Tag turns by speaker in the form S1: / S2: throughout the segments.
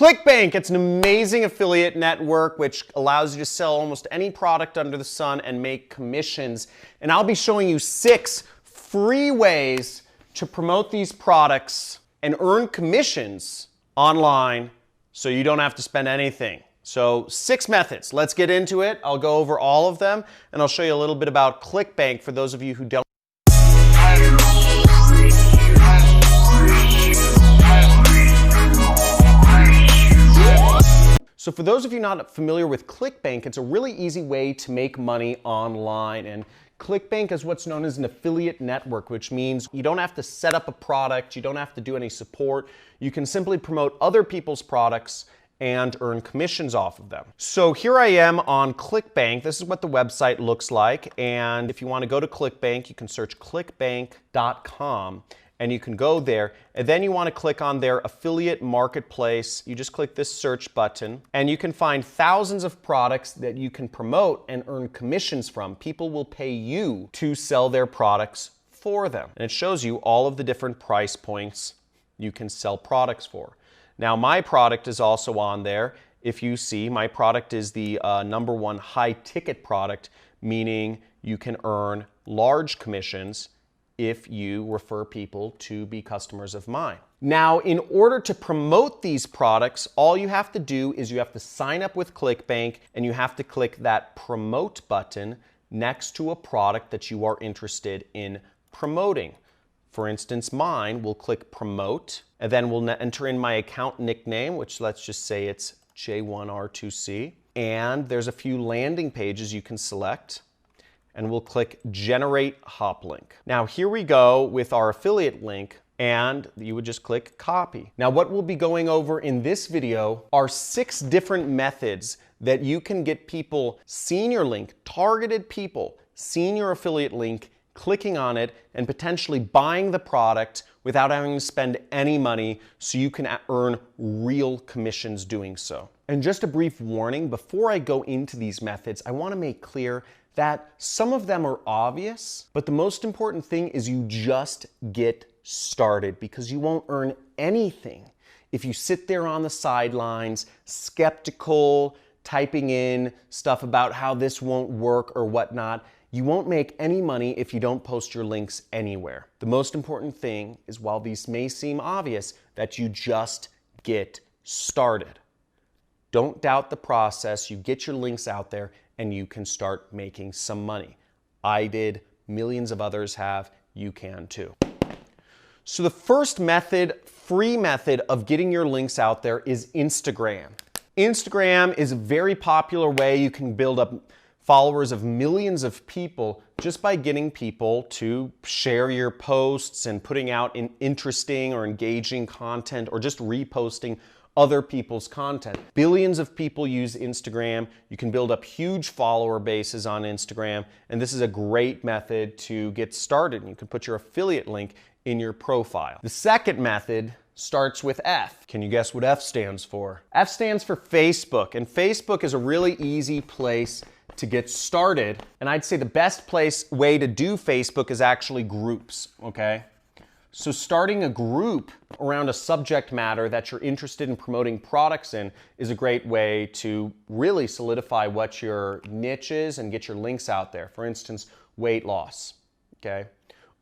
S1: Clickbank, it's an amazing affiliate network which allows you to sell almost any product under the sun and make commissions. And I'll be showing you 6 free ways to promote these products and earn commissions online so you don't have to spend anything. So 6 methods. Let's get into it. I'll go over all of them and I'll show you a little bit about Clickbank for those of you who don't. So for those of you not familiar with Clickbank, it's a really easy way to make money online. And Clickbank is what's known as an affiliate network, which means you don't have to set up a product, you don't have to do any support. You can simply promote other people's products and earn commissions off of them. So here I am on Clickbank. This is what the website looks like. And if you want to go to Clickbank, you can search clickbank.com. And you can go there, and then you want to click on their affiliate marketplace. You just click this search button, and you can find thousands of products that you can promote and earn commissions from. People will pay you to sell their products for them. And it shows you all of the different price points you can sell products for. Now, my product is also on there. If you see, my product is the #1 high ticket product, meaning you can earn large commissions if you refer people to be customers of mine. Now, in order to promote these products, all you have to do is you have to sign up with Clickbank and you have to click that promote button next to a product that you are interested in promoting. For instance, mine, we'll click promote, and then we'll enter in my account nickname, which let's just say it's J1R2C. And there's a few landing pages you can select. And we'll click generate hop link. Now here we go with our affiliate link, and you would just click copy. Now what we'll be going over in this video are 6 different methods that you can get people seeing your link, targeted people seeing your affiliate link, clicking on it, and potentially buying the product without having to spend any money, so you can earn real commissions doing so. And just a brief warning, before I go into these methods, I want to make clear that some of them are obvious, but the most important thing is you just get started, because you won't earn anything if you sit there on the sidelines, skeptical, typing in stuff about how this won't work or whatnot. You won't make any money if you don't post your links anywhere. The most important thing is, while these may seem obvious, that you just get started. Don't doubt the process. You get your links out there and you can start making some money. I did, millions of others have, you can too. So the first method, free method of getting your links out there is Instagram. Instagram is a very popular way you can build up followers of millions of people just by getting people to share your posts and putting out interesting or engaging content, or just reposting other people's content. Billions of people use Instagram. You can build up huge follower bases on Instagram, and this is a great method to get started. You can put your affiliate link in your profile. The second method starts with F. Can you guess what F stands for? F stands for Facebook, and Facebook is a really easy place to get started. And I'd say the best way to do Facebook is actually groups, okay? So starting a group around a subject matter that you're interested in promoting products in is a great way to really solidify what your niche is and get your links out there. For instance, weight loss, okay?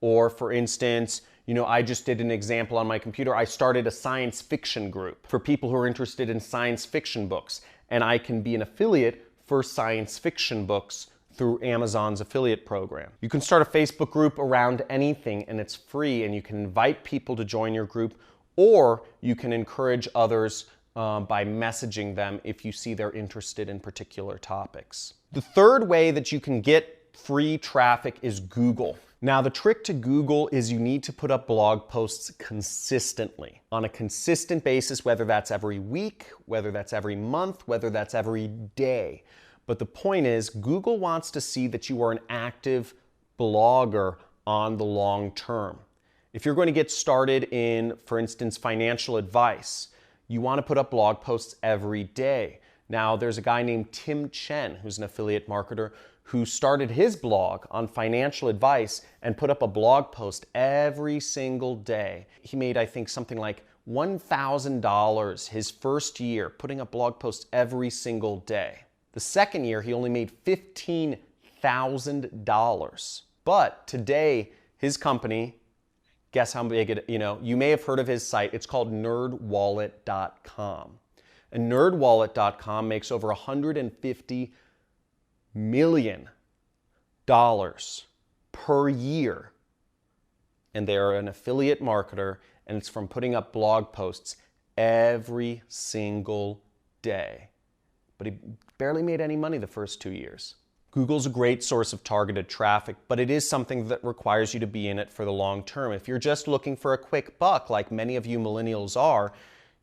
S1: Or for instance, I just did an example on my computer. I started a science fiction group for people who are interested in science fiction books, and I can be an affiliate for science fiction books through Amazon's affiliate program. You can start a Facebook group around anything, and it's free, and you can invite people to join your group, or you can encourage others by messaging them if you see they're interested in particular topics. The third way that you can get free traffic is Google. Now, the trick to Google is you need to put up blog posts consistently, on a consistent basis, whether that's every week, whether that's every month, whether that's every day. But the point is, Google wants to see that you are an active blogger on the long term. If you're going to get started in, for instance, financial advice, you want to put up blog posts every day. Now, there's a guy named Tim Chen, who's an affiliate marketer, who started his blog on financial advice and put up a blog post every single day. He made, I think, something like $1,000 his first year, putting up blog posts every single day. The second year, he only made $15,000. But today, his company, guess how big it, you may have heard of his site. It's called nerdwallet.com. And nerdwallet.com makes over $150 million per year. And they are an affiliate marketer, and it's from putting up blog posts every single day. But he barely made any money the first 2 years. Google's a great source of targeted traffic, but it is something that requires you to be in it for the long term. If you're just looking for a quick buck, like many of you millennials are,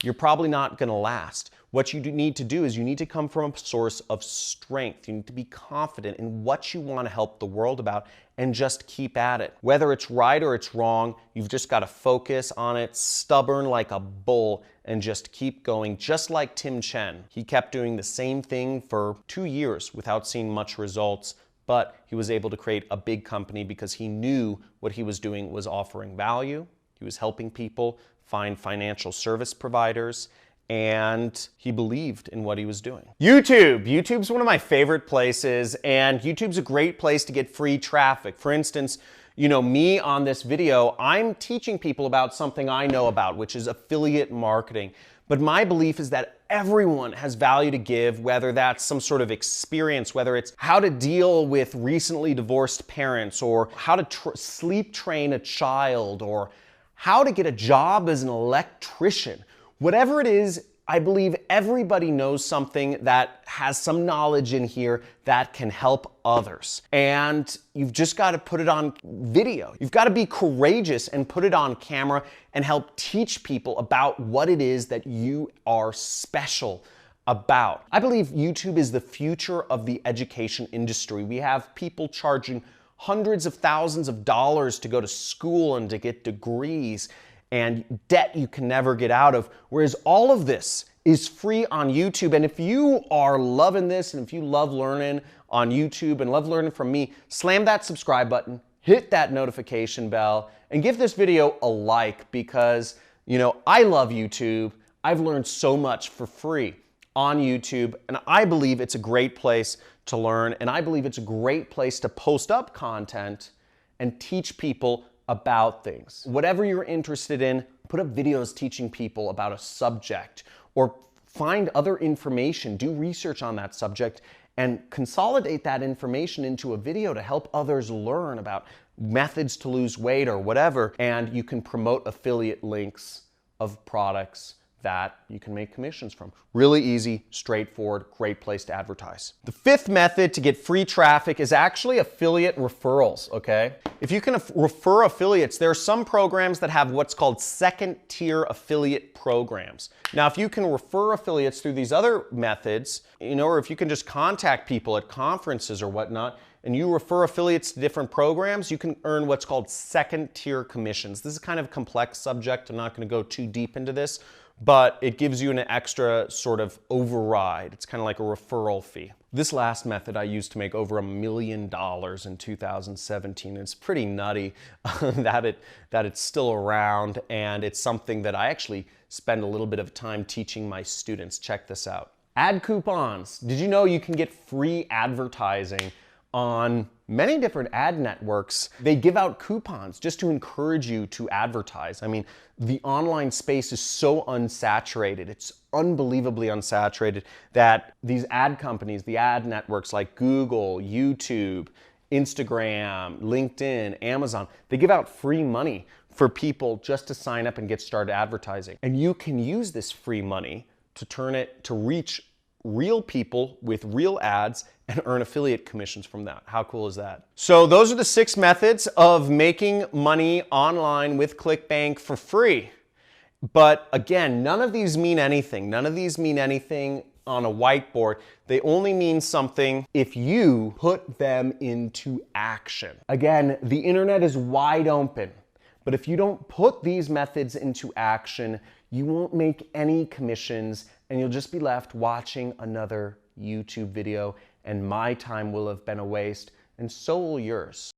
S1: you're probably not going to last. What you need to do is you need to come from a source of strength. You need to be confident in what you want to help the world about and just keep at it. Whether it's right or it's wrong, you've just got to focus on it, stubborn like a bull, and just keep going, just like Tim Chen. He kept doing the same thing for 2 years without seeing much results, but he was able to create a big company because he knew what he was doing was offering value. He was helping people find financial service providers, and he believed in what he was doing. YouTube's one of my favorite places, and YouTube's a great place to get free traffic. For instance, me on this video, I'm teaching people about something I know about, which is affiliate marketing. But my belief is that everyone has value to give, whether that's some sort of experience, whether it's how to deal with recently divorced parents, or how to sleep train a child, or how to get a job as an electrician. Whatever it is, I believe everybody knows something that has some knowledge in here that can help others. And you've just got to put it on video. You've got to be courageous and put it on camera and help teach people about what it is that you are special about. I believe YouTube is the future of the education industry. We have people charging hundreds of thousands of dollars to go to school and to get degrees, and debt you can never get out of, whereas all of this is free on YouTube. And if you are loving this, and if you love learning on YouTube and love learning from me, slam that subscribe button, hit that notification bell, and give this video a like, because I love YouTube. I've learned so much for free on YouTube, and I believe it's a great place to learn, and I believe it's a great place to post up content and teach people about things. Whatever you're interested in, put up videos teaching people about a subject, or find other information, do research on that subject, and consolidate that information into a video to help others learn about methods to lose weight or whatever, and you can promote affiliate links of products that you can make commissions from. Really easy, straightforward, great place to advertise. The fifth method to get free traffic is actually affiliate referrals, okay? If you can refer affiliates, there are some programs that have what's called second-tier affiliate programs. Now, if you can refer affiliates through these other methods, or if you can just contact people at conferences or whatnot, and you refer affiliates to different programs, you can earn what's called second-tier commissions. This is kind of a complex subject. I'm not going to go too deep into this, but it gives you an extra sort of override. It's kind of like a referral fee. This last method I used to make over $1 million in 2017. It's pretty nutty that it's still around, and it's something that I actually spend a little bit of time teaching my students. Check this out. Ad coupons. Did you know you can get free advertising on many different ad networks? They give out coupons just to encourage you to advertise. I mean, the online space is so unsaturated. It's unbelievably unsaturated that these ad companies, the ad networks like Google, YouTube, Instagram, LinkedIn, Amazon, they give out free money for people just to sign up and get started advertising. And you can use this free money to turn it to reach real people with real ads and earn affiliate commissions from that. How cool is that? So those are the 6 methods of making money online with Clickbank for free. But again, none of these mean anything. None of these mean anything on a whiteboard. They only mean something if you put them into action. Again, the internet is wide open, but if you don't put these methods into action, you won't make any commissions, and you'll just be left watching another YouTube video, and my time will have been a waste, and so will yours.